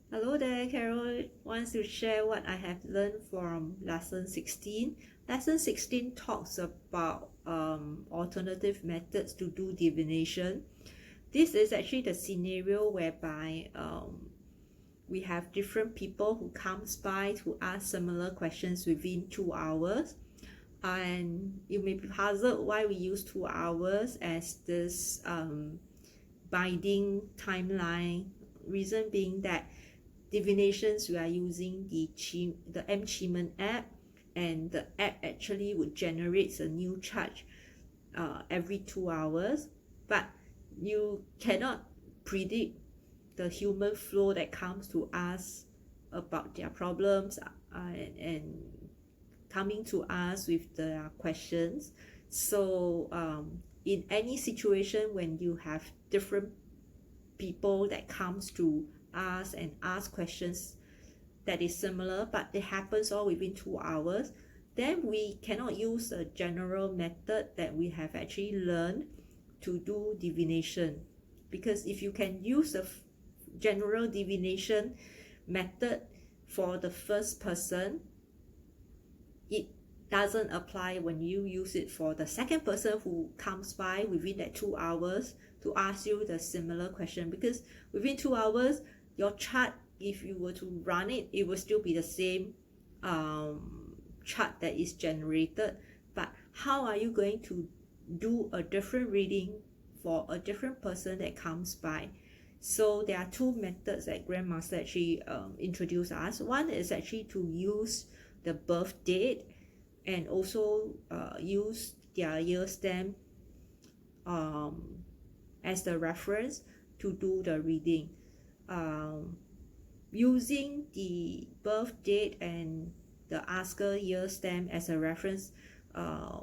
Hello there, Carol wants to share what I have learned from lesson 16. Lesson 16 talks about alternative methods to do divination. This is actually the scenario whereby we have different people who comes by to ask similar questions within 2 hours. And you may be puzzled why we use 2 hours as this binding timeline. Reason being that divinations, we are using the Qimen app, and the app actually would generate a new charge every 2 hours, but you cannot predict the human flow that comes to us about their problems and coming to us with their questions. So in any situation when you have different people that comes to us and ask questions that is similar, but it happens all within 2 hours, then we cannot use a general method that we have actually learned to do divination. Because if you can use a general divination method for the first person, it doesn't apply when you use it for the second person who comes by within that 2 hours to ask you the similar question. Because within 2 hours, your chart, if you were to run it, it will still be the same chart that is generated. But how are you going to do a different reading for a different person that comes by? So there are two methods that Grandmaster actually introduced us. One is actually to use the birth date and also use their year stamp as the reference to do the reading. Using the birth date and the asker year stamp as a reference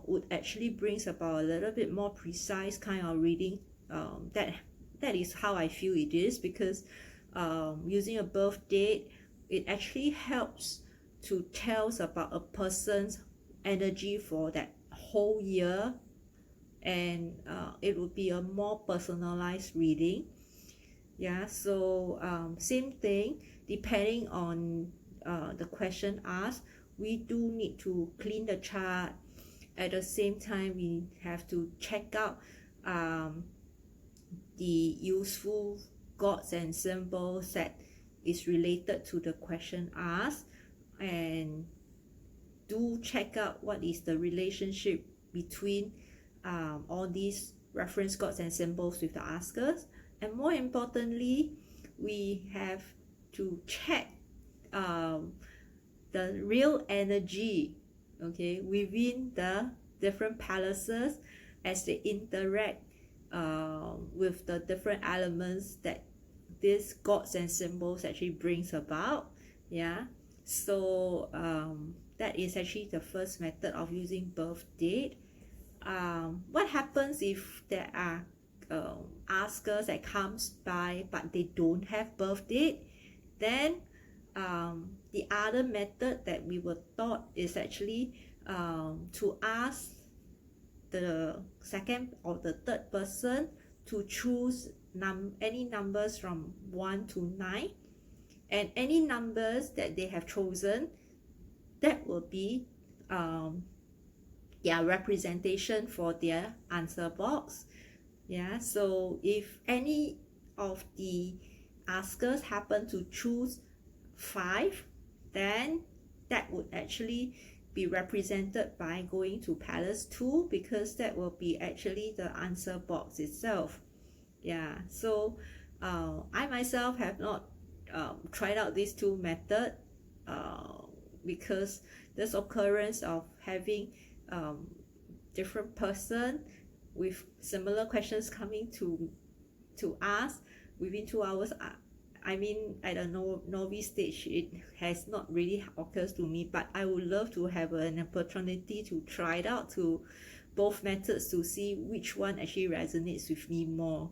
would actually brings about a little bit more precise kind of reading. That is how I feel it is, because using a birth date, it actually helps to tell about a person's energy for that whole year, and it would be a more personalized reading. Yeah, so same thing, depending on the question asked, we do need to clean the chart. At the same time, we have to check out the useful gods and symbols that is related to the question asked, and do check out what is the relationship between all these reference gods and symbols with the askers. And more importantly, we have to check the real energy, okay, within the different palaces as they interact with the different elements that these gods and symbols actually brings about. Yeah, so that is actually the first method of using birth date. What happens if there are askers that comes by but they don't have birth date? Then the other method that we were taught is actually to ask the second or the third person to choose any numbers from 1 to 9, and any numbers that they have chosen, that will be their representation for their answer box. Yeah, so if any of the askers happen to choose 5, then that would actually be represented by going to Palace 2, because that will be actually the answer box itself. Yeah, so I myself have not tried out these two methods because this occurrence of having different person with similar questions coming to us within 2 hours, I mean, at a novice stage, it has not really occurred to me, but I would love to have an opportunity to try it out to both methods to see which one actually resonates with me more.